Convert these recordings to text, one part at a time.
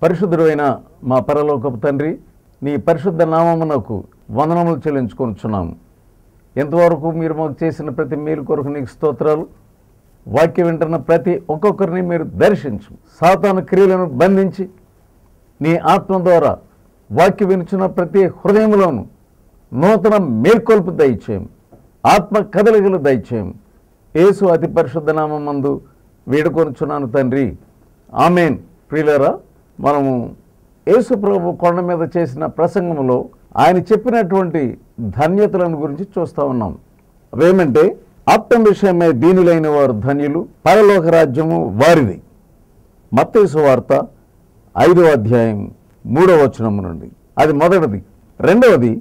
పరిశుద్ధుడైన మా పరలోకపు తండ్రి, నీ పరిశుద్ధ నామమునకు వందనములు చెల్లించుకొనుచున్నాము. ఎంతవరకు మీరు మాకు చేసిన ప్రతి మేలు కొరకు నీకు స్తోత్రాలు. వాక్యం వింటున్న ప్రతి ఒక్కొక్కరిని మీరు దర్శించు, సాతాను క్రియలను బంధించి నీ ఆత్మ ద్వారా వాక్యం వినుచున్న ప్రతి హృదయంలోనూ నూతన మేల్కొల్పు దయచేయం, ఆత్మ కదలికలు దయచేయం. యేసు అతి పరిశుద్ధ నామమందు వేడుకొనుచున్నాను తండ్రి, ఆమేన్. ప్రియులారా, మనము యేసు ప్రభు కొండ మీద చేసిన ప్రసంగంలో ఆయన చెప్పినటువంటి ధన్యతలను గురించి చూస్తూ ఉన్నాం. అవేమంటే, ఆత్మ విషయమై దీనులైన వారు ధన్యులు, పరలోక రాజ్యము వారిది. మత్తయి సువార్త 5వ అధ్యాయం 3వ వచనం నుండి. అది మొదటిది. రెండవది,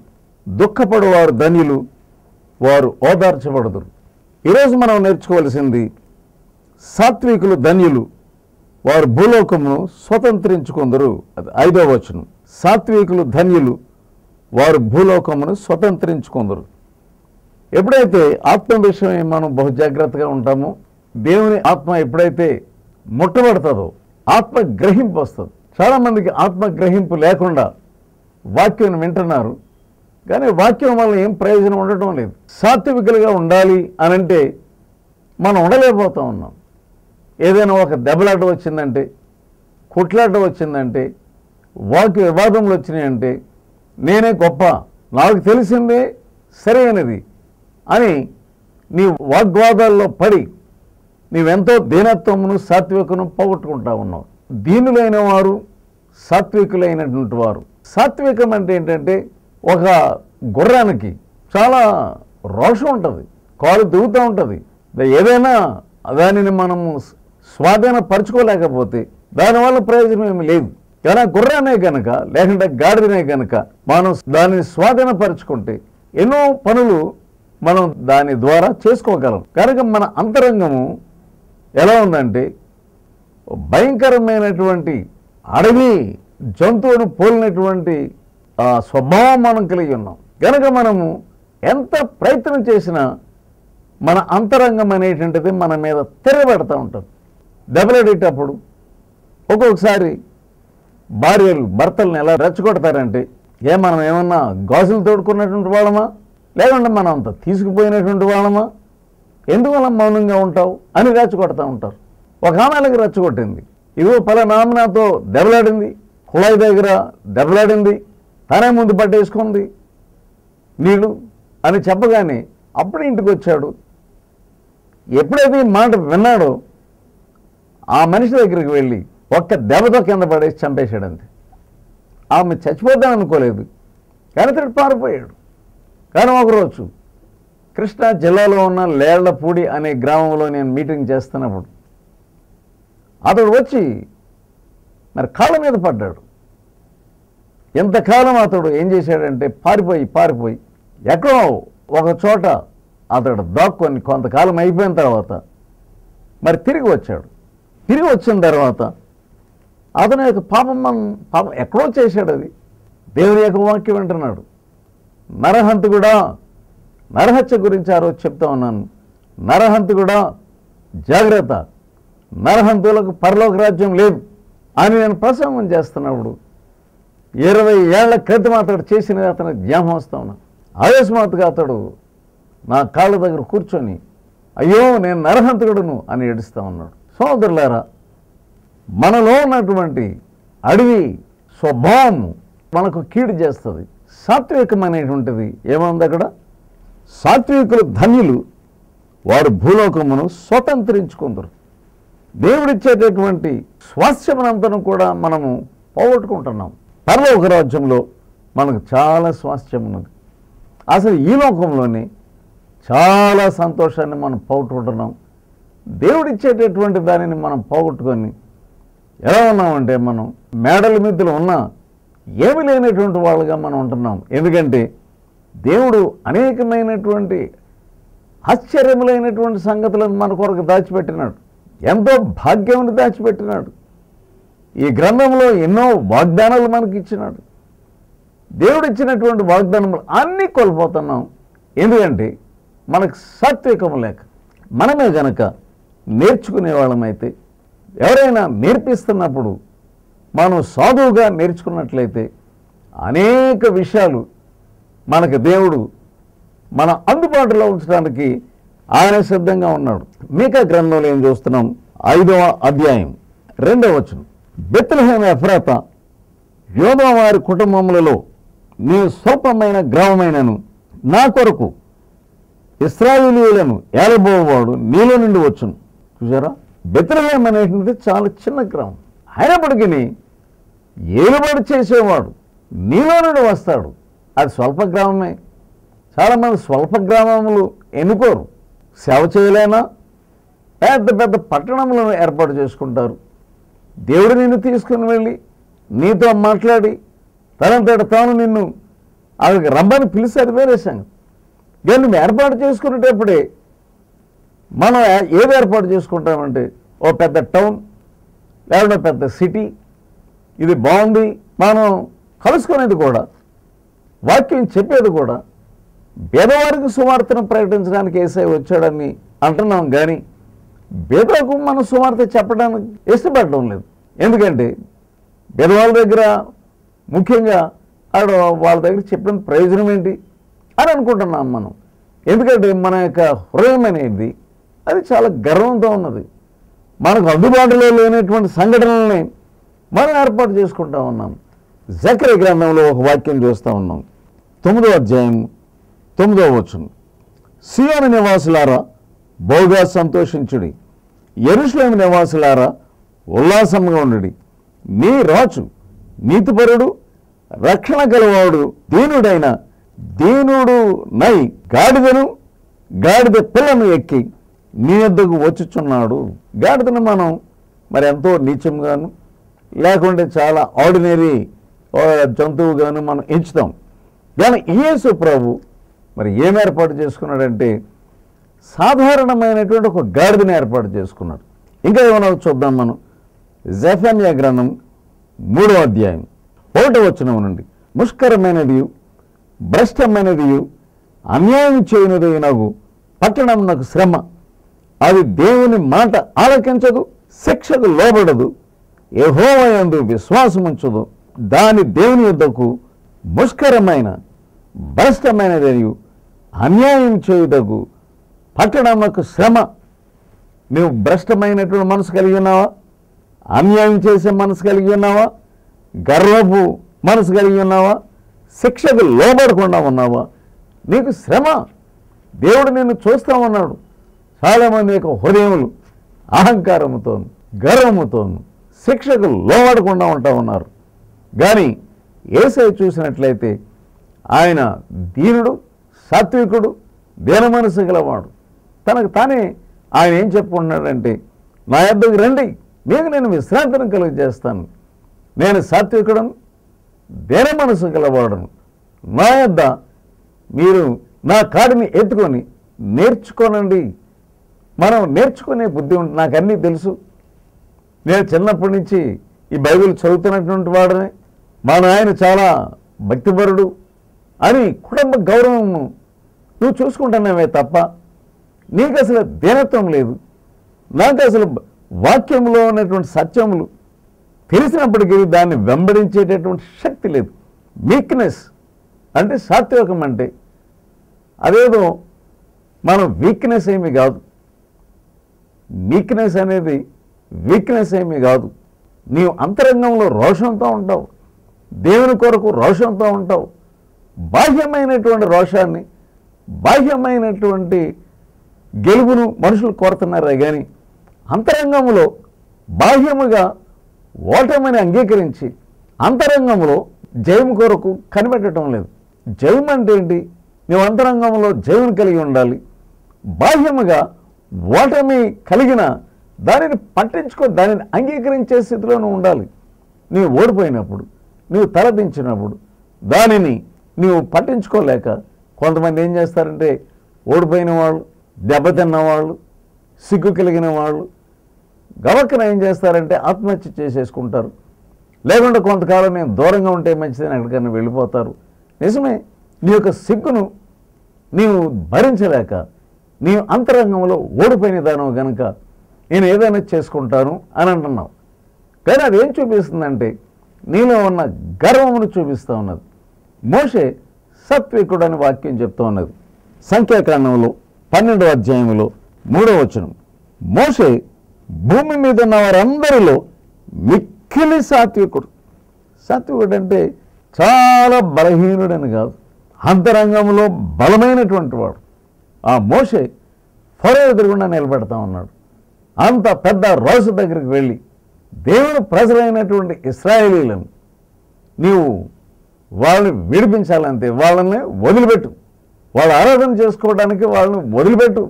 దుఃఖపడువారు ధన్యులు, వారు ఓదార్చబడుదురు. ఈరోజు మనం నేర్చుకోవాల్సింది, సాత్వికులు ధన్యులు, వారు భూలోకమును స్వతంత్రించుకుందరు. అది 5వ వచనం. సాత్వికులు ధన్యులు, వారు భూలోకమును స్వతంత్రించుకుందరు. ఎప్పుడైతే ఆత్మ విషయమై మనం బహు జాగ్రత్తగా ఉంటామో, దేవుని ఆత్మ ఎప్పుడైతే ముట్టబడుతుందో ఆత్మ గ్రహింపు వస్తుంది. చాలామందికి ఆత్మ గ్రహింపు లేకుండా వాక్యం వింటున్నారు, కానీ వాక్యం వల్ల ఏం ప్రయోజనం ఉండటం లేదు. సాత్వికులుగా ఉండాలి అనంటే మనం ఉండలేకపోతూ ఉన్నాం. ఏదైనా ఒక దెబ్బలాట వచ్చిందంటే, కుట్లాట వచ్చిందంటే, వాక్య వివాదములు వచ్చినాయంటే, నేనే గొప్ప, నాకు తెలిసిందే సరైనది అని నీ వాగ్వాదాల్లో పడి నీవెంతో దీనత్వమును సాత్వికను పోగొట్టుకుంటా ఉన్నావు. దీనులైన వారు సాత్వికులైనటువంటి వారు. సాత్వికం అంటే ఏంటంటే, ఒక గుర్రానికి చాలా రోషం ఉంటుంది, కాలు దిగుతూ ఉంటుంది. ఏదైనా దానిని మనము స్వాధీనపరచుకోలేకపోతే దానివల్ల ప్రయోజనం ఏమి లేదు. కానీ గుర్రానే కనుక, లేకుంటే గాడిదనే కనుక మనం దానిని స్వాధీనపరచుకుంటే ఎన్నో పనులు మనం దాని ద్వారా చేసుకోగలం. కనుక మన అంతరంగము ఎలా ఉందంటే, భయంకరమైనటువంటి అడవి జంతువును పోలినటువంటి స్వభావం మనం కలిగి ఉన్నాం. కనుక మనము ఎంత ప్రయత్నం చేసినా మన అంతరంగం అనేటువంటిది మన మీద తిరగబెడతా ఉంటుంది. దెబ్బలాడేటప్పుడు ఒక్కొక్కసారి భార్యలు భర్తలను ఎలా రెచ్చగొడతారంటే, మనం ఏమన్నా గాజులు తోడుకున్నటువంటి వాళ్ళమా, లేకుంటే మనం అంత తీసుకుపోయినటువంటి వాళ్ళమా, ఎందువల్ల మౌనంగా ఉంటావు అని రెచ్చగొడతా ఉంటారు. ఒక ఆమెలకి రెచ్చగొట్టింది, ఇదిగో పలానామనాతో దెబ్బలాడింది, కుళాయి దగ్గర దెబ్బలాడింది, తనే ముందు పట్టేసుకుంది నీళ్ళు అని చెప్పగానే అప్పుడే ఇంటికి వచ్చాడు. ఎప్పుడైతే ఈ మాట విన్నాడో ఆ మనిషి దగ్గరికి వెళ్ళి ఒక్క దెబ్బతో కింద పడేసి చంపేశాడు. అంతే. ఆమె చచ్చిపోద్దాం అనుకోలేదు, కానీ అతడు పారిపోయాడు. కానీ ఒకరోజు కృష్ణా జిల్లాలో ఉన్న లేళ్లపూడి అనే గ్రామంలో నేను మీటింగ్ చేస్తున్నప్పుడు అతడు వచ్చి మరి కాళ్ళ మీద పడ్డాడు. ఎంతకాలం అతడు ఏం చేశాడంటే, పారిపోయి ఎక్కడో ఒక చోట అతడు దాక్కొని కొంతకాలం అయిపోయిన తర్వాత మరి తిరిగి వచ్చాడు. తిరిగి వచ్చిన తర్వాత అతని యొక్క పాపం ఎక్కడో చేశాడు. అది దేవుని యొక్క వాక్యం వింటున్నాడు. నరహంతకుడా, నరహత్య గురించి ఆ రోజు చెప్తా ఉన్నాను. నరహంతకుడా జాగ్రత్త, నరహంతులకు పరలోక రాజ్యం లేదు అని నేను ప్రసంగం చేస్తున్నప్పుడు 20 ఏళ్ల క్రితం అతడు చేసినది అతనికి జ్ఞాపకం వస్తా ఉన్నాను. అకస్మాత్తుగా అతడు నా కాళ్ళ దగ్గర కూర్చొని, అయ్యో నేను నరహంతకుడును అని ఏడుస్తూ ఉన్నాడు. సోదరులారా, మనలో ఉన్నటువంటి అడవి స్వభావం మనకు కీడు చేస్తుంది. సాత్వికం అనేటువంటిది ఏముంది అక్కడ? సాత్వికులు ధన్యులు, వారు భూలోకమును స్వతంత్రించుకుందరు. దేవుడిచ్చేటటువంటి స్వాస్థ్యమునంతను కూడా మనము పోగొట్టుకుంటున్నాం. పరలోక రాజ్యంలో మనకు చాలా స్వాస్థ్యం ఉన్నది. అసలు ఈ లోకంలోనే చాలా సంతోషాన్ని మనం పోగొట్టుకుంటున్నాం. దేవుడిచ్చేటటువంటి దానిని మనం పోగొట్టుకొని ఎలా ఉన్నామంటే, మనం మేడల మిద్దెలు ఉన్నా ఏమి లేనటువంటి వాళ్ళుగా మనం ఉంటున్నాం. ఎందుకంటే దేవుడు అనేకమైనటువంటి ఆశ్చర్యములైనటువంటి సంగతులను మన కొరకు దాచిపెట్టినాడు. ఎంతో భాగ్యమును దాచిపెట్టినాడు. ఈ గ్రంథంలో ఎన్నో వాగ్దానాలు మనకి ఇచ్చినాడు. దేవుడు ఇచ్చినటువంటి వాగ్దానములు అన్నీ కోల్పోతున్నాం. ఎందుకంటే మనకు సాత్వికము లేక. మనమే గనక నేర్చుకునే వాళ్ళమైతే, ఎవరైనా నేర్పిస్తున్నప్పుడు మనం సాధువుగా నేర్చుకున్నట్లయితే అనేక విషయాలు మనకు దేవుడు మన అందుబాటులో ఉంచడానికి ఆయన సిద్ధంగా ఉన్నాడు. మీకా గ్రంథంలో ఏం చూస్తున్నాం? 5వ అధ్యాయం 2వ వచనం. బెత్లెహేము ఎఫ్రాతా, యోదా వారి కుటుంబములలో నీ స్వల్పమైన గ్రామమైనను నా కొరకు ఇశ్రాయేలీయులను ఏలబోవాడు నీలో నుండి వచ్చును. చూసారా, బెత్లెహేము అనేటువంటిది చాలా చిన్న గ్రామం. అయినప్పటికీ ఏలుబడి చేసేవాడు నీలో నుండి వస్తాడు. అది స్వల్ప గ్రామమే. చాలామంది స్వల్ప గ్రామములు ఎన్నుకోరు. సేవ చేయలేనా పెద్ద పెద్ద పట్టణములను ఏర్పాటు చేసుకుంటారు. దేవుడు నిన్ను తీసుకుని వెళ్ళి నీతో మాట్లాడి తనంతట తాను నిన్ను అక్కడికి రమ్మని పిలిచి అది వేరే సంగతి. కానీ నువ్వు ఏర్పాటు చేసుకునేటప్పుడే మనం ఏది ఏర్పాటు చేసుకుంటామంటే ఓ పెద్ద టౌన్ లేకపోతే పెద్ద సిటీ, ఇది బాగుంది, మనం కలుసుకునేది కూడా, వాక్యం చెప్పేది కూడా పేదవారికి సువార్తను ప్రకటించడానికి యేసయ్య వచ్చాడని అంటున్నాం. కానీ పేదలకు మనం సువార్త చెప్పడానికి ఇష్టపడడం లేదు. ఎందుకంటే పేదవాళ్ళ దగ్గర ముఖ్యంగా వాళ్ళ దగ్గర చెప్పిన ప్రయోజనం ఏంటి అని అనుకుంటున్నాం మనం. ఎందుకంటే మన యొక్క హృదయం అనేది అది చాలా గర్వంతో ఉన్నది. మనకు అందుబాటులో లేనటువంటి సంఘటనల్ని మనం ఏర్పాటు చేసుకుంటా ఉన్నాం. జకర్యా గ్రంథంలో ఒక వాక్యం చూస్తూ ఉన్నాం. 9వ అధ్యాయం 9వ వచనం. సియోను నివాసులారా బహుగా సంతోషించుడి, యెరూషలేము నివాసులారా ఉల్లాసంగా ఉండుడి. నీ రాజు నీతిపరుడు, రక్షణ గలవాడు, దీనుడు నై గాడిద పిల్లను ఎక్కి నీ వద్దకు వచ్చుచున్నాడు. గాడిదను మనం మరి ఎంతో నీచంగాను లేకుంటే చాలా ఆర్డినరీ జంతువుగాను మనం ఎంచుతాం. కానీ యేసు ప్రభు మరి ఏం ఏర్పాటు చేసుకున్నాడంటే సాధారణమైనటువంటి ఒక గాడిదని ఏర్పాటు చేసుకున్నాడు. ఇంకా ఏమైనా చూద్దాం మనం. జెఫన్యా గ్రంథం 3వ అధ్యాయం 1వ వచనం నుండి. ముష్కరమైనది భ్రష్టమైనది అన్యాయం చేయనిది నాకు పట్టణం నాకు శ్రమ, అది దేవుని మాట ఆలకించదు, శిక్షకు లోబడదు, యెహోవా యందు విశ్వాసముంచదు, దాని దేవుని యొద్దకు ముష్కరమైన భ్రష్టమైనది అన్యాయం చేయుటకు పట్టణమునకు శ్రమ. నువ్వు భ్రష్టమైనటువంటి మనసు కలిగి ఉన్నావా? అన్యాయం చేసే మనసు కలిగి ఉన్నావా? గర్వపు మనసు కలిగి ఉన్నావా? శిక్షకు లోబడకుండా ఉన్నావా? నీకు శ్రమ. దేవుడు నిన్ను చూస్తూ ఉన్నాడు. చాలామంది యొక్క హృదయములు అహంకారముతోను గర్వముతోను శిక్షకు లోబడకుండా ఉంటా ఉన్నారు. కానీ యేసయ్య చూసినట్లయితే ఆయన దీనుడు, సాత్వికుడు, దీన మనసు గలవాడు. తనకు తానే ఆయన ఏం చెప్పుకుంటున్నాడంటే, నా యొద్దకు రండి, మీకు నేను విశ్రాంతిని కలుగజేస్తాను. నేను సాత్వికుడను, దీన మనసు గలవాడను. నా యొద్ద మీరు నా కాడిని ఎత్తుకొని నేర్చుకోనండి. మనం నేర్చుకునే బుద్ధి ఉంటుంది. నాకు అన్నీ తెలుసు, నేను చిన్నప్పటి నుంచి ఈ బైబిల్ చదువుతున్నటువంటి వాడని, మా నాయన చాలా భక్తిపరుడు అని కుటుంబ గౌరవం నువ్వు చూసుకుంటున్నావే తప్ప నీకు అసలు దీనత్వం లేదు. నాకు అసలు వాక్యంలో ఉన్నటువంటి సత్యములు తెలిసినప్పటికీ దాన్ని వెంబడించేటటువంటి శక్తి లేదు. వీక్నెస్ అంటే సాత్వికం అంటే అదేదో మనం వీక్నెస్ ఏమీ కాదు. వీక్నెస్ అనేది వీక్నెస్ ఏమీ కాదు. నీవు అంతరంగంలో రోషంతో ఉంటావు, దేవుని కొరకు రోషంతో ఉంటావు. బాహ్యమైనటువంటి రోషాన్ని, బాహ్యమైనటువంటి గెలుపును మనుషులు కోరుతున్నారే కానీ అంతరంగంలో బాహ్యముగా ఓటమిని అంగీకరించి అంతరంగంలో జయం కొరకు కనిపెట్టడం లేదు. జయం అంటే ఏంటి? నువ్వు అంతరంగంలో జయం కలిగి ఉండాలి. బాహ్యముగా ఓటమి కలిగిన దానిని పట్టించుకో, దానిని అంగీకరించే స్థితిలో నువ్వు ఉండాలి. నీవు ఓడిపోయినప్పుడు, నీవు తలదించినప్పుడు దానిని నీవు పట్టించుకోలేక కొంతమంది ఏం చేస్తారంటే ఓడిపోయిన వాళ్ళు, దెబ్బతిన్న వాళ్ళు, సిగ్గు కలిగిన వాళ్ళు గవక్కన ఏం చేస్తారంటే ఆత్మహత్య చేసేసుకుంటారు. లేకుంటే కొంతకాలం నేను దూరంగా ఉంటే మంచిదని ఎక్కడికైనా వెళ్ళిపోతారు. నిజమే, నీ యొక్క సిగ్గును నీవు భరించలేక నీవు అంతరంగంలో ఓడిపోయిన దానవు కనుక నేను ఏదైనా చేసుకుంటాను అని అంటున్నావు. కానీ అది ఏం చూపిస్తుందంటే నీలో ఉన్న గర్వమును చూపిస్తూ ఉన్నది. మోషే సాత్వికుడు అని వాక్యం చెప్తూ ఉన్నది. సంఖ్యాకాండంలో 12వ అధ్యాయంలో 3వ వచనం, మోషే భూమి మీద ఉన్న వారందరిలో మిక్కిలి సాత్వికుడు. సాత్వికుడు అంటే చాలా బలహీనుడని కాదు, అంతరంగంలో బలమైనటువంటి వాడు. ఆ మోషే ఫరో ఎదురుగుండా నిలబెడతా ఉన్నాడు. అంత పెద్ద రాజు దగ్గరికి వెళ్ళి దేవుని ప్రజలైనటువంటి ఇశ్రాయేలీలను నీవు వాళ్ళని విడిపించాలంటే వాళ్ళని వదిలిపెట్టు, వాళ్ళు ఆరాధన చేసుకోవడానికి వాళ్ళని వదిలిపెట్టు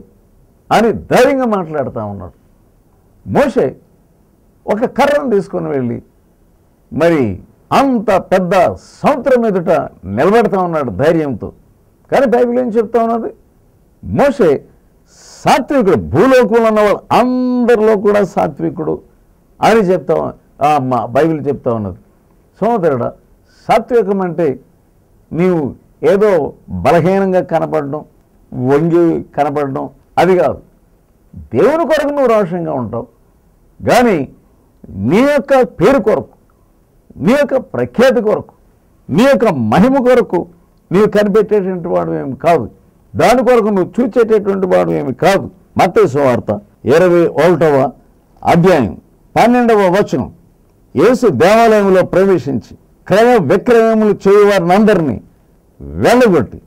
అని ధైర్యంగా మాట్లాడుతూ ఉన్నాడు. మోషే ఒక కర్రను తీసుకొని వెళ్ళి మరి అంత పెద్ద సముద్రం ఎదుట నిలబెడతా ఉన్నాడు ధైర్యంతో. కానీ బైబిల్ ఏం చెప్తా ఉన్నది? మోషే సాత్వికుడు, భూలోకంలో ఉన్నవాళ్ళు అందరిలో కూడా సాత్వికుడు అని బైబిల్ చెప్తా ఉన్నది. సోదరుడా, సాత్వికం అంటే నీవు ఏదో బలహీనంగా కనపడడం, వంగి కనపడడం అది కాదు. దేవుని కొరకు నువ్వు రోషంగా ఉంటావు, కానీ నీ యొక్క పేరు కొరకు, నీ యొక్క ప్రఖ్యాతి కొరకు, నీ యొక్క మహిమ కొరకు నీవు కనిపెట్టేటువంటి వాడు ఏమి కాదు. దాని కొరకు నువ్వు చూచేటటువంటి వాడు ఏమి కాదు. మత్తయి సువార్త 21వ అధ్యాయం 12వ వచనం, యేసు దేవాలయంలో ప్రవేశించి క్రయ విక్రయములు చేయవారిని అందరినీ వెళ్ళగొట్టి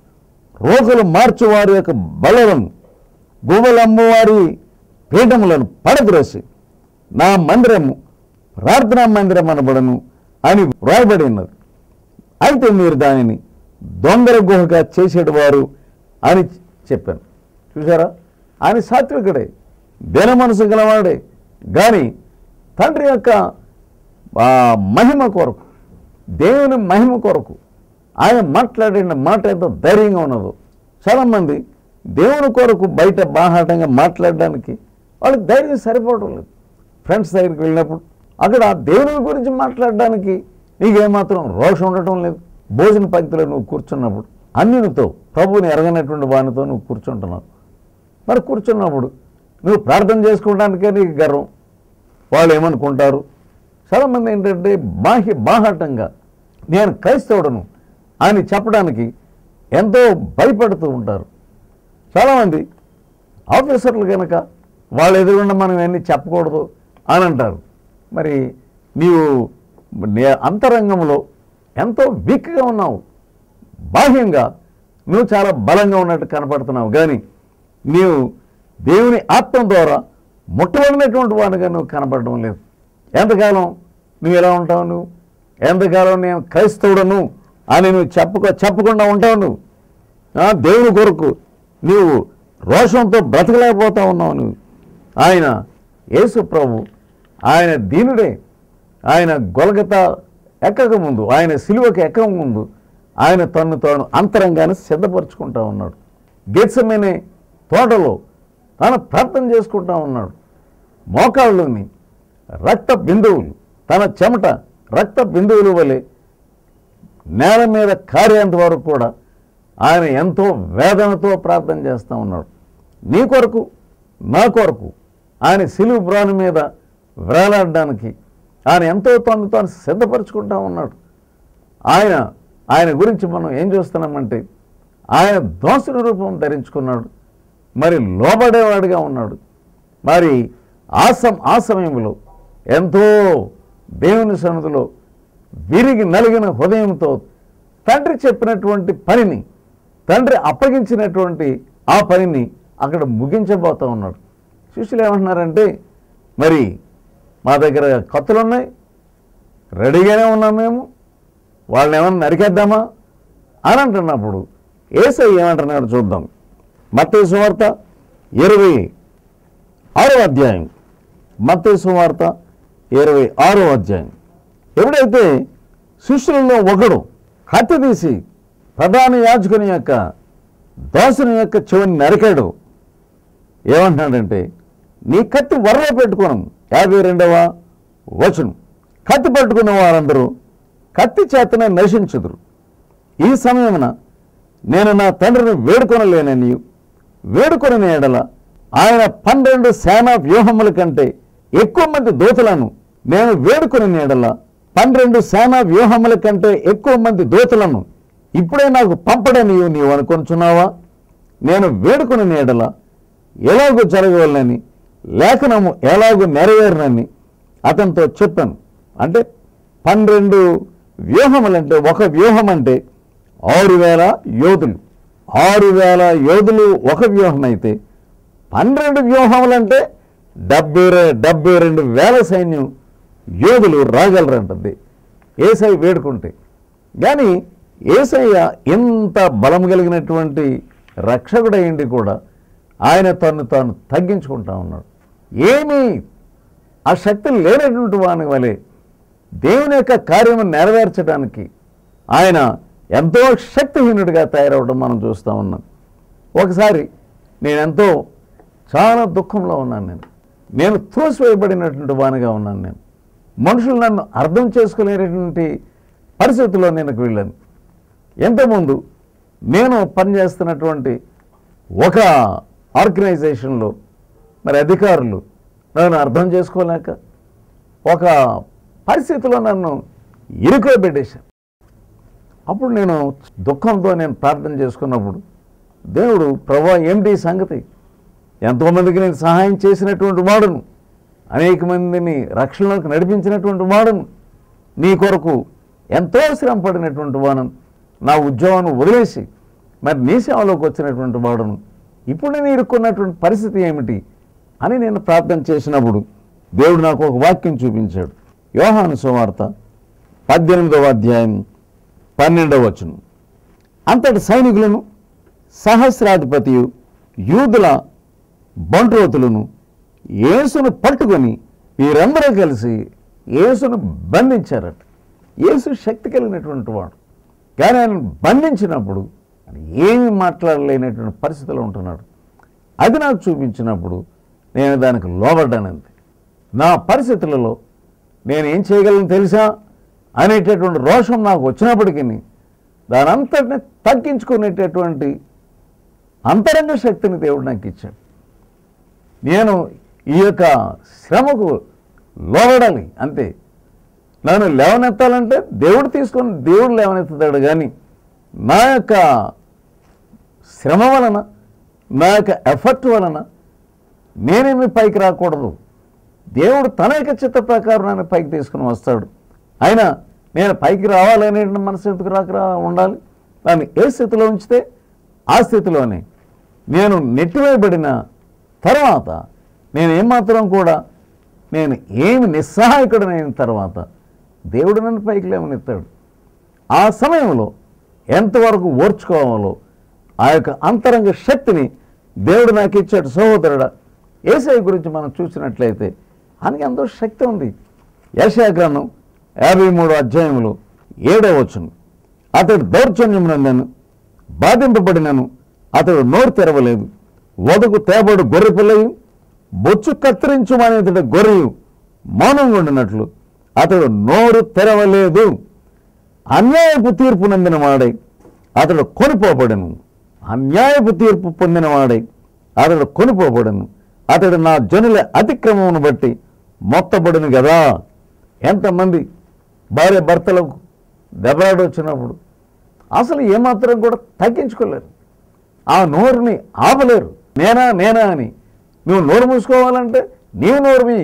రోగులు మార్చువారి యొక్క బలలను, గువ్వలమ్మవారి పీఠములను పడద్రోసి నా మందిరము ప్రార్థనా మందిరం అనబడను అని వ్రాయబడి ఉన్నది. అయితే మీరు దానిని దొంగల గుహగా చేసేటివారు అని చెప్పాను. చూసారా, ఆయన సాత్వికుడే, దీన మనసు గలవాడే, కానీ తండ్రి యొక్క మహిమ కొరకు, దేవుని మహిమ కొరకు ఆయన మాట్లాడిన మాట ఎంతో ధైర్యంగా ఉన్నదో. చాలామంది దేవుని కొరకు బయట బాహాటంగా మాట్లాడడానికి వాళ్ళకి ధైర్యం సరిపోవడం లేదు. ఫ్రెండ్స్ దగ్గరికి వెళ్ళినప్పుడు అక్కడ దేవుని గురించి మాట్లాడడానికి నీకేమాత్రం రోషం ఉండటం లేదు. భోజన పంక్తిలో నువ్వు కూర్చున్నప్పుడు అన్యునితో, ప్రభువుని ఎరగనటువంటి వానితో నువ్వు కూర్చుంటున్నావు. మరి కూర్చున్నప్పుడు నువ్వు ప్రార్థన చేసుకోవడానికే నీకు గర్వం, వాళ్ళు ఏమనుకుంటారు. చాలామంది ఏంటంటే బాహాటంగా నేను క్రైస్తవుడను అని చెప్పడానికి ఎంతో భయపడుతూ ఉంటారు. చాలామంది ఆఫీసర్లు కనుక వాళ్ళు ఎదురుకుండా మనం ఇవన్నీ చెప్పకూడదు అని అంటారు. మరి నీవు అంతరంగంలో ఎంతో వీక్గా ఉన్నావు, బాహ్యంగా నువ్వు చాలా బలంగా ఉన్నట్టు కనపడుతున్నావు, కానీ నీవు దేవుని ఆత్మ ద్వారా ముట్టబడినటువంటి వాడిగా నువ్వు కనపడడం లేదు. ఎంతకాలం నువ్వు ఎలా ఉంటావు? నువ్వు ఎంతకాలం నేను క్రైస్తవుడను అని నువ్వు చెప్పకుండా ఉంటావు. నువ్వు దేవుని కొరకు నీవు రోషంతో బ్రతకలేకపోతా ఉన్నావు. నువ్వు ఆయన యేసు ప్రభు, ఆయన దీనుడే. ఆయన గొలగత ఎక్కక ముందు, ఆయన సిలువకి ఎక్కక ముందు ఆయన తను తాను అంతరంగాన్ని సిద్ధపరుచుకుంటా ఉన్నాడు. గెత్సెమనే తోటలో తాను ప్రార్థన చేసుకుంటా ఉన్నాడు. మోకాళ్ళలోని రక్త బిందువులు, తన చెమట రక్త బిందువుల వలె నేల మీద కారేంత వరకు కూడా ఆయన ఎంతో వేదనతో ప్రార్థన చేస్తూ ఉన్నాడు. నీ కొరకు, నా కొరకు ఆయన సిలువ బ్రాను మీద వేలాడడానికి ఆయన ఎంతో తను తాను సిద్ధపరచుకుంటా ఉన్నాడు. ఆయన గురించి మనం ఏం చూస్తున్నామంటే ఆయన దోసుని రూపం ధరించుకున్నాడు, మరి లోబడేవాడిగా ఉన్నాడు. మరి ఆ సమయంలో ఎంతో దేవుని సన్నిధిలో విరిగి నలిగిన హృదయంతో తండ్రి చెప్పినటువంటి పనిని, తండ్రి అప్పగించినటువంటి ఆ పనిని అక్కడ ముగించబోతూ ఉన్నాడు. శిష్యులు ఏమంటున్నారంటే, మరి మా దగ్గర కత్తులు ఉన్నాయి, రెడీగానే ఉన్నాం మేము, వాళ్ళని ఏమన్నా నరికేద్దామా అని అంటున్నప్పుడు యేసయ్య ఏమంటున్నాడు చూద్దాం. మత్తయి సువార్త 26వ అధ్యాయం, మత్తయి సువార్త 26వ అధ్యాయం. ఎప్పుడైతే శిష్యులలో ఒకడు కత్తి తీసి ప్రధాన యాజకుని యొక్క దాసుని యొక్క చెవిని నరికాడు, ఏమంటున్నాడంటే నీ కత్తి వరలో పెట్టుకోను. 52వ వచనం, కత్తి పట్టుకున్న వారందరూ కత్తి చేతనే నశించుదురు. ఈ సమయమున నేను నా తండ్రిని వేడుకొనలేనని వేడుకొని ఎడల ఆయన 12 సేనా వ్యూహముల కంటే ఎక్కువ మంది దూతలను నేను వేడుకుని నీడల 12 సేనా వ్యూహముల కంటే ఎక్కువ మంది దూతలను ఇప్పుడే నాకు పంపడని నీవు అనుకొనుచున్నావా? నేను వేడుకుని నీడల ఎలాగూ జరగవాలని లేఖనము ఎలాగూ నెరవేరునని అతనితో చెప్పాను. అంటే 12 వ్యూహములంటే ఒక వ్యూహం అంటే 6,000 యోధులు. 6,000 యోధులు ఒక వ్యూహం అయితే 12 వ్యూహములంటే 72,000 సైన్యం యోధులు రాగలరంటది యేసయ్య వేడుకుంటే. కానీ యేసయ్య ఇంత బలం కలిగినటువంటి రక్షకుడయ్యండి కూడా ఆయన తను తాను తగ్గించుకుంటా ఉన్నాడు. ఏమీ ఆ శక్తి లేనటువంటి వాని వలె దేవుని యొక్క కార్యము నెరవేర్చడానికి ఆయన ఎంతో శక్తిహీనుడిగా తయారవడం మనం చూస్తూ ఉన్నాం. ఒకసారి నేనెంతో చాలా దుఃఖంలో ఉన్నాను. నేను త్రోసివేయబడినటువంటి వానిగా ఉన్నాను. మనుషులు నన్ను అర్థం చేసుకోలేనటువంటి పరిస్థితుల్లో నేను వెళ్ళాను. ఎంతోముందు నేను పనిచేస్తున్నటువంటి ఒక ఆర్గనైజేషన్లో మరి అధికారులు నన్ను అర్థం చేసుకోలేక ఒక పరిస్థితిలో నన్ను ఇరుకోబెట్టేశాను. అప్పుడు నేను దుఃఖంతో నేను ప్రార్థన చేసుకున్నప్పుడు దేవుడు, ప్రభువా ఏమిటి సంగతి? ఎంతోమందికి నేను సహాయం చేసినటువంటి వాడును, అనేక మందిని రక్షణలోకి నడిపించినటువంటి వాడును, నీ కొరకు ఎంతో శ్రమ పడినటువంటి వాడును, నా ఉద్యోగాన్ని వదిలేసి మరి నీ సేవలోకి వచ్చినటువంటి వాడును, ఇప్పుడు నేను ఇరుక్కున్నటువంటి పరిస్థితి ఏమిటి అని నేను ప్రార్థన చేసినప్పుడు దేవుడు నాకు ఒక వాక్యం చూపించాడు. యోహాను సువార్త 18వ అధ్యాయం 12వ వచనం. అంతటి సైనికులను సహస్రాధిపతియు యూదుల బంట్రోతులను యేసును పట్టుకొని వీరందరూ కలిసి యేసును బంధించారట. యేసు శక్తి కలిగినటువంటి వాడు, కానీ ఆయన బంధించినప్పుడు ఏమీ మాట్లాడలేనటువంటి పరిస్థితిలో ఉంటున్నాడు. అది నాకు చూపించినప్పుడు నేను దానికి లోబడ్డానంతే. నా పరిస్థితులలో నేను ఏం చేయగలను తెలుసా అనేటటువంటి రోషం నాకు వచ్చినప్పటికీ దాని అంతటిని తగ్గించుకునేటటువంటి అంతరంగ శక్తిని దేవుడు నాకు ఇచ్చాడు. నేను ఈ యొక్క శ్రమకు లోబడాలి అంతే. నన్ను లేవనెత్తాలంటే దేవుడు లేవనెత్తుతాడు. కానీ నా యొక్క శ్రమ వలన, నా యొక్క ఎఫర్ట్ వలన నేనేమి పైకి రాకూడదు. దేవుడు తన యొక్క చిత్త ప్రకారం నన్ను పైకి తీసుకుని వస్తాడు. అయినా నేను పైకి రావాలనే మనసు ఎందుకు ఉండాలి? దాన్ని ఏ స్థితిలో ఉంచితే ఆ స్థితిలోనే నేను నెట్టివేయబడిన తర్వాత నేను ఏమాత్రం కూడా నేను ఏమి నిస్సహాయకుడనైన తర్వాత దేవుడు నన్ను పైకి లేవనెత్తాడు. ఆ సమయంలో ఎంతవరకు ఓర్చుకోవాలో ఆ యొక్క అంతరంగ శక్తిని దేవుడు నాకు ఇచ్చాడు. సహోదరుడా, యేసయ్య గురించి మనం చూసినట్లయితే ఆయనకి ఎంతో శక్తి ఉంది. యెషయా గ్రంథం 53వ అధ్యాయంలో 7వ వచనం. అతడు దౌర్జన్యమునందను బాధింపబడినను అతడు నోరు తెరవలేదు. వదకు తేబడు గొర్రె పిల్లయు బొచ్చు కత్తిరించుమనేతడు గొర్రెయు మౌనంగా ఉండినట్లు అతడు నోరు తెరవలేదు. అన్యాయపు తీర్పు నందిన వాడై అతడు కొనిపోబడను. అన్యాయపు తీర్పు పొందినవాడై అతడు కొనిపోబడను. అతడు నా జనుల అతిక్రమమును బట్టి మొత్తబడును కదా. ఎంతమంది భార్య భర్తలకు దెబ్బలాట వచ్చినప్పుడు అసలు ఏమాత్రం కూడా తగ్గించుకోలేరు, ఆ నోరుని ఆపలేరు. నేనా అని నువ్వు నోరు మూసుకోవాలంటే నీవు నోరుమి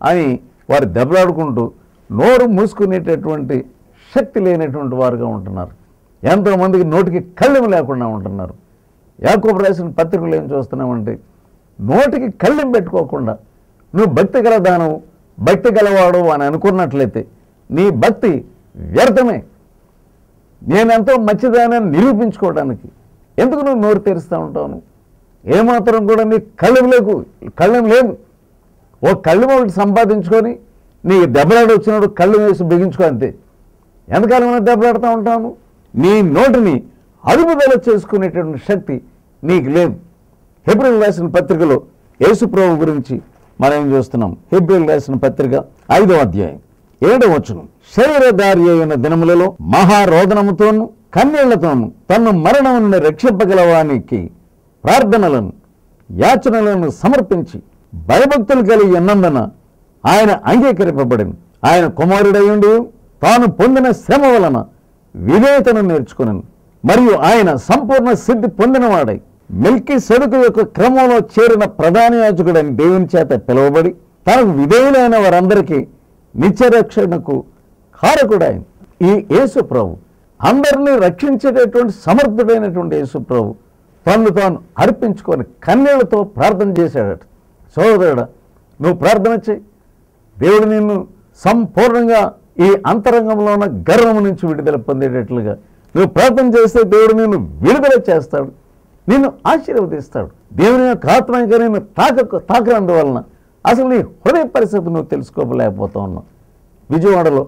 అని వారు దెబ్బలాడుకుంటూ నోరు మూసుకునేటటువంటి శక్తి లేనటువంటి వారుగా ఉంటున్నారు. ఎంతోమందికి నోటికి కళ్ళెము లేకుండా ఉంటున్నారు. యాకోబు రాసిన పత్రికలు ఏం చూస్తున్నామంటే నోటికి కళ్ళెం పెట్టుకోకుండా నువ్వు భక్తి గల దానవు, భక్తి గలవాడు అని అనుకున్నట్లయితే నీ భక్తి వ్యర్థమే. నేనెంతో మంచిదానని నిరూపించుకోవడానికి ఎందుకు నువ్వు నోరు తెరుస్తూ ఉంటావు? ఏమాత్రం కూడా నీ కళ్ళెం లేదు. ఓ కళ్ళెం ఒకటి సంపాదించుకొని నీకు దెబ్బలాడ వచ్చినప్పుడు కళ్ళు వేసి బిగించుకో అంతే. ఎంతకాలం దెబ్బలాడుతూ ఉంటాను? నీ నోటిని అదుపుదల చేసుకునేటువంటి శక్తి నీకు లేదు. హెబ్రీయులకు రాసిన పత్రికలో యేసు ప్రభువు గురించి మనం ఏం చూస్తున్నాం? హెబ్రీయులకు రాసిన పత్రిక 5వ అధ్యాయం 7వ వచనం. శరీరధారి అయిన దినములలో మహారోదనముతోను కన్నీళ్లతోను తను మరణం నుండి రక్షింపగలవానికి ప్రార్థనలను యాచనలను సమర్పించి భయభక్తులు కలిగి ఉన్నందున ఆయన అంగీకరింపబడింది. ఆయన కుమారుడయ్యుండి తాను పొందిన శ్రమ వలన విధేయతను నేర్చుకున్నాను. మరియు ఆయన సంపూర్ణ సిద్ధి పొందినవాడై మెల్కీసెదెకు యొక్క క్రమంలో చేరిన ప్రధాన యాజకుడని దేవుని చేత పిలువబడి తనకు విధేయులైన వారందరికీ నిత్యరక్షణకు కారకుడాయన. ఈ యేసు ప్రభు, అందరినీ రక్షించేటటువంటి సమర్థుడైనటువంటి యేసు ప్రభు తను తాను అర్పించుకొని కన్నీళ్లతో ప్రార్థన చేశాడట. సోదరుడా, నువ్వు ప్రార్థన చేయి. దేవుడు నిన్ను సంపూర్ణంగా ఈ అంతరంగంలో ఉన్న గర్వం నుంచి విడుదల పొందేటట్లుగా నువ్వు ప్రార్థన చేస్తే దేవుడు నిన్ను విడుదల చేస్తాడు, నిన్ను ఆశీర్వదిస్తాడు. దేవుని యొక్క ఆత్మ ఇంకా నిన్ను తాకనందువలన అసలు నీ హృదయ పరిస్థితి నువ్వు తెలుసుకోలేకపోతా ఉన్నావు. విజయవాడలో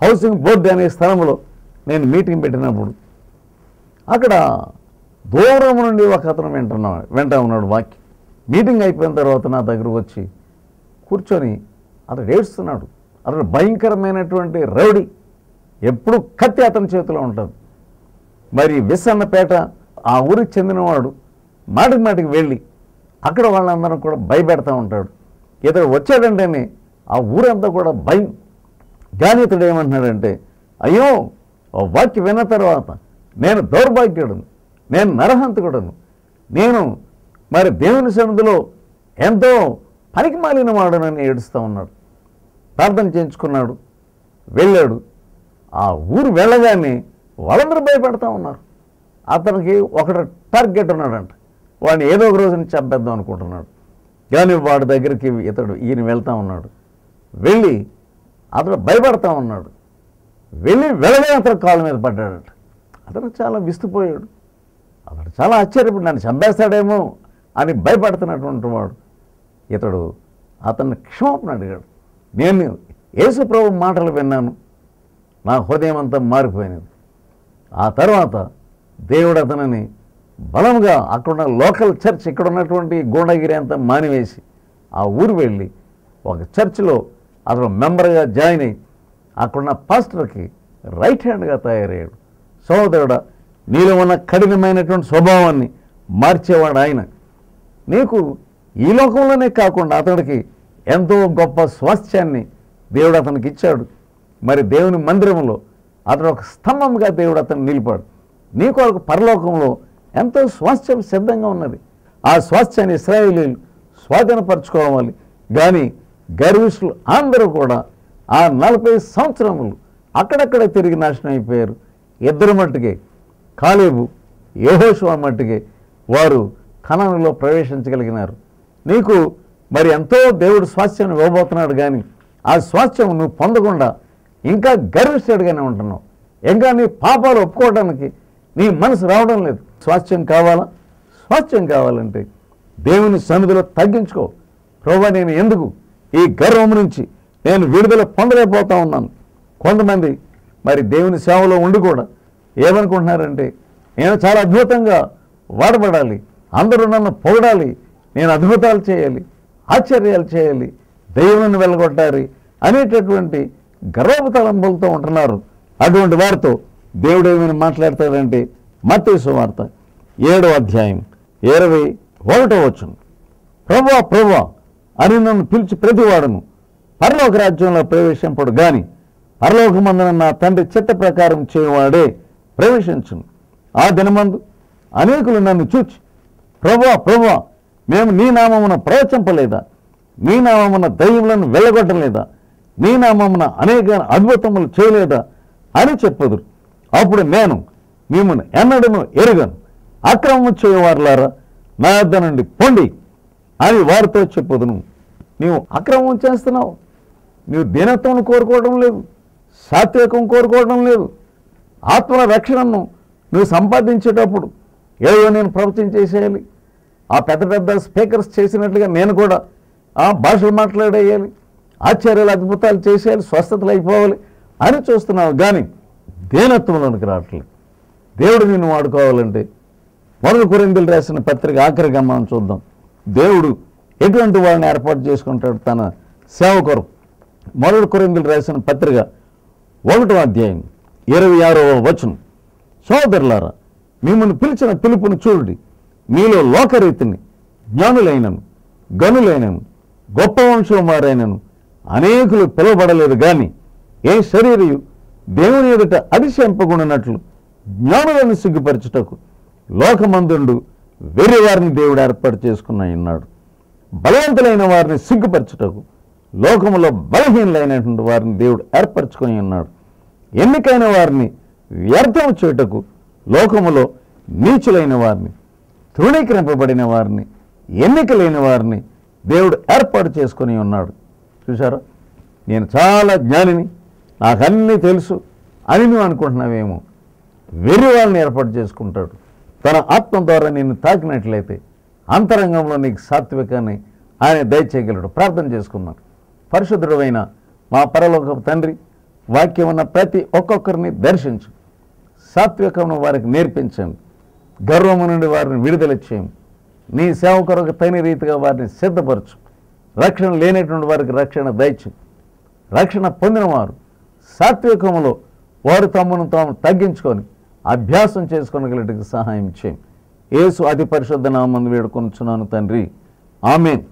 హౌసింగ్ బోర్డు అనే స్థలంలో నేను మీటింగ్ పెట్టినప్పుడు అక్కడ దూరం నుండి ఒక అతను వెంట ఉన్నాడు వాక్యం. మీటింగ్ అయిపోయిన తర్వాత నా దగ్గరకు వచ్చి కూర్చొని అతడు ఏడుస్తున్నాడు. అతడు భయంకరమైనటువంటి రౌడీ, ఎప్పుడు కత్తి అతని చేతిలో ఉంటుంది. మరి విసన్నపేట ఆ ఊరికి చెందినవాడు మాటికి వెళ్ళి అక్కడ వాళ్ళందరూ కూడా భయపెడతా ఉంటాడు. ఇతడు వచ్చాడంటేనే ఆ ఊరంతా కూడా భయం. కానీ ఇతడు ఏమంటున్నాడంటే, అయ్యో వాక్యం విన్న తర్వాత నేను దౌర్భాగ్యుడును, నేను నరహంతకుడును, నేను మరి దేవుని సన్నిధిలో ఎంతో పనికి మాలిన వాడునని ఏడుస్తూ ఉన్నాడు. ప్రార్థన చేయించుకున్నాడు, వెళ్ళాడు. ఆ ఊరు వెళ్ళగానే వాళ్ళందరూ భయపడతా ఉన్నారు. అతనికి ఒకడు టార్గెట్ ఉన్నాడంట, వాడిని ఏదో ఒక రోజుని చంపేద్దాం అనుకుంటున్నాడు. కానీ వాడి దగ్గరికి ఈయన వెళ్తూ ఉన్నాడు. వెళ్ళి అతడు భయపడతా ఉన్నాడు. వెళ్ళగానే అతను కాళ్ళ మీద పడ్డాడట. అతను చాలా విస్తుపోయాడు. అతడు చాలా ఆశ్చర్యపడి నన్ను చంపేస్తాడేమో అని భయపడుతున్నటువంటి వాడు ఇతడు అతన్ని క్షమాపణ అడిగాడు. నేను యేసు ప్రభు మాటలు విన్నాను, నా హృదయం అంతా మారిపోయినది. ఆ తర్వాత దేవుడు అతనిని బలంగా అక్కడున్న లోకల్ చర్చ్, ఇక్కడ ఉన్నటువంటి గూండాగిరి అంతా మానివేసి ఆ ఊరు వెళ్ళి ఒక చర్చిలో అతను మెంబర్గా జాయిన్ అయ్యి అక్కడున్న పాస్టర్కి రైట్ హ్యాండ్గా తయారయ్యాడు. సహోదరుడా, నీలో ఉన్న కఠినమైనటువంటి స్వభావాన్ని మార్చేవాడు ఆయన. నీకు ఈ లోకంలోనే కాకుండా అతడికి ఎంతో గొప్ప స్వాస్థ్యాన్ని దేవుడు అతనికి ఇచ్చాడు. మరి దేవుని మందిరంలో అతడు ఒక స్తంభంగా దేవుడు అతను నిలిపాడు. నీ కొరకు పరలోకంలో ఎంతో స్వాస్థ్యం సిద్ధంగా ఉన్నది. ఆ స్వాస్థ్యాన్ని ఇశ్రాయేలీయులు స్వాధీనపరచుకోవాలి. కానీ గర్విష్ఠులు అందరూ కూడా ఆ 40 సంవత్సరములు అక్కడక్కడే తిరిగి నాశనం అయిపోయారు. ఇద్దరు మట్టుకే, కాలేబు యెహోషువ మట్టుకే వారు కనానులో ప్రవేశించగలిగినారు. నీకు మరి ఎంతో దేవుడు స్వాస్థ్యాన్ని ఇవ్వబోతున్నాడు. కానీ ఆ స్వాస్థ్యం నువ్వు పొందకుండా ఇంకా గర్విష్ఠుడిగానే ఉంటున్నావు. ఇంకా నీ పాపాలు ఒప్పుకోవడానికి నీ మనసు రావడం లేదు. స్వాస్థ్యం కావాలా? స్వాస్థ్యం కావాలంటే దేవుని సన్నిధిలో తగ్గించుకో. ప్రభువా, నేను ఎందుకు ఈ గర్వం నుంచి నేను విడుదల పొందలేకపోతా ఉన్నాను. కొంతమంది మరి దేవుని సేవలో ఉండి కూడా ఏమనుకుంటున్నారంటే, నేను చాలా అద్భుతంగా వాడబడాలి, అందరూ నన్ను పొగడాలి, నేను అద్భుతాలు చేయాలి, ఆశ్చర్యాలు చేయాలి, దేవుని వెళ్ళగొట్టాలి అనేటటువంటి గర్వతలంపులతో ఉంటున్నారు. అటువంటి వారితో దేవుడు ఏమైనా మాట్లాడతాడంటే మత్తయి సువార్త 7వ అధ్యాయం 21వ వచనం, ప్రభువా ప్రభువా అని నన్ను పిలిచి ప్రతివాడును పరలోక రాజ్యంలో ప్రవేశింపడు, గాని పరలోకమందున నా తండ్రి చిత్త ప్రకారం చేయవాడే ప్రవేశించును. ఆ దినమందు అనేకులు నన్ను చూచి, ప్రభువా ప్రభువా, మేము నీ నామమున ప్రవచింపలేదా, నీ నామమున దయ్యములను వెళ్ళగొట్టలేదా, నీ నామమున అనేక అద్భుతములు చేయలేదా అని చెప్పుదురు. అప్పుడు నేను మిమ్మల్ని ఎన్నడను ఎరుగను, అక్రమము చేయవారులారా నా యొద్ద నుండి పొండి అని వారితో చెప్పుదును. నీవు అక్రమం చేస్తున్నావు, నీవు దీనత్వం కోరుకోవడం లేదు, సాత్వికం కోరుకోవడం లేదు. ఆత్మల రక్షణను నువ్వు సంపాదించేటప్పుడు ఏదో నేను ప్రవచనం చేసేయాలి, ఆ పెద్ద పెద్ద స్పీకర్స్ చేసినట్లుగా నేను కూడా ఆ భాషలు మాట్లాడేయాలి, ఆశ్చర్యాలు అద్భుతాలు చేసేయాలి, స్వస్థతలు అయిపోవాలి అని చూస్తున్నావు. కానీ దీనత్వంలోనికి రావట్లేదు. దేవుడు నిన్ను వాడుకోవాలంటే 1 కొరింథీయులకు రాసిన పత్రిక ఆఖరిగా మనం చూద్దాం. దేవుడు ఎటువంటి వాళ్ళని ఏర్పాటు చేసుకుంటాడు తన సేవ కొరకు. 1 కొరింథీయులకు రాసిన పత్రిక 1వ అధ్యాయం 26వ వచనం, సోదరులారా, మిమ్మల్ని పిలిచిన పిలుపుని చూడండి. మీలో లోకరీతిని జ్ఞానులైనను, గనులైనను, గొప్ప వంశం వారైనను, అనేకులు పిలువబడలేదు కానీ ఏ శరీరయు దేవుని ఎదుట అతిశయింపకుండానట్లు జ్ఞానులను సిగ్గుపరచుటకు లోకమందుండు వేరే వారిని దేవుడు ఏర్పాటు చేసుకుని ఉన్నాడు. బలవంతులైన వారిని సిగ్గుపరచుటకు లోకములో బలహీనులైనటువంటి వారిని దేవుడు ఏర్పరచుకొని ఉన్నాడు. ఎన్నికైన వారిని వ్యర్థం చేయుటకు లోకములో నీచులైన వారిని, తృణీకరింపబడిన వారిని, ఎన్నికలైన వారిని దేవుడు ఏర్పాటు చేసుకొని ఉన్నాడు. చూసారా, నేను చాలా జ్ఞానిని, నాకన్నీ తెలుసు అని నువ్వు అనుకుంటున్నావేమో. వెర్రి వాళ్ళని ఏర్పాటు చేసుకుంటాడు. తన ఆత్మ ద్వారా నిన్ను తాకినట్లయితే అంతరంగంలో నీకు సాత్వికాన్ని ఆయన దయచేయగలడు. ప్రార్థన చేసుకున్నాను. పరిశుద్ధుడైన మా పరలోకపు తండ్రి, వాక్యం ఉన్న ప్రతి ఒక్కొక్కరిని దర్శించు, సాత్వికమును వారికి నేర్పించండి, గర్వము నుండి వారిని విడుదల చేయం, నీ సేవ కొరకు తగిన రీతిగా వారిని సిద్ధపరచు. రక్షణ లేనటువంటి వారికి రక్షణ దయచు. రక్షణ పొందిన వారు సాత్వికములో వారు తమను తాము తగ్గించుకొని అభ్యాసం చేసుకోగలిగినట్టుగా సహాయం చేయం. యేసు అతి పరిశుద్ధ నామమున వేడుకొనుచున్నాను తండ్రి, ఆమేన్.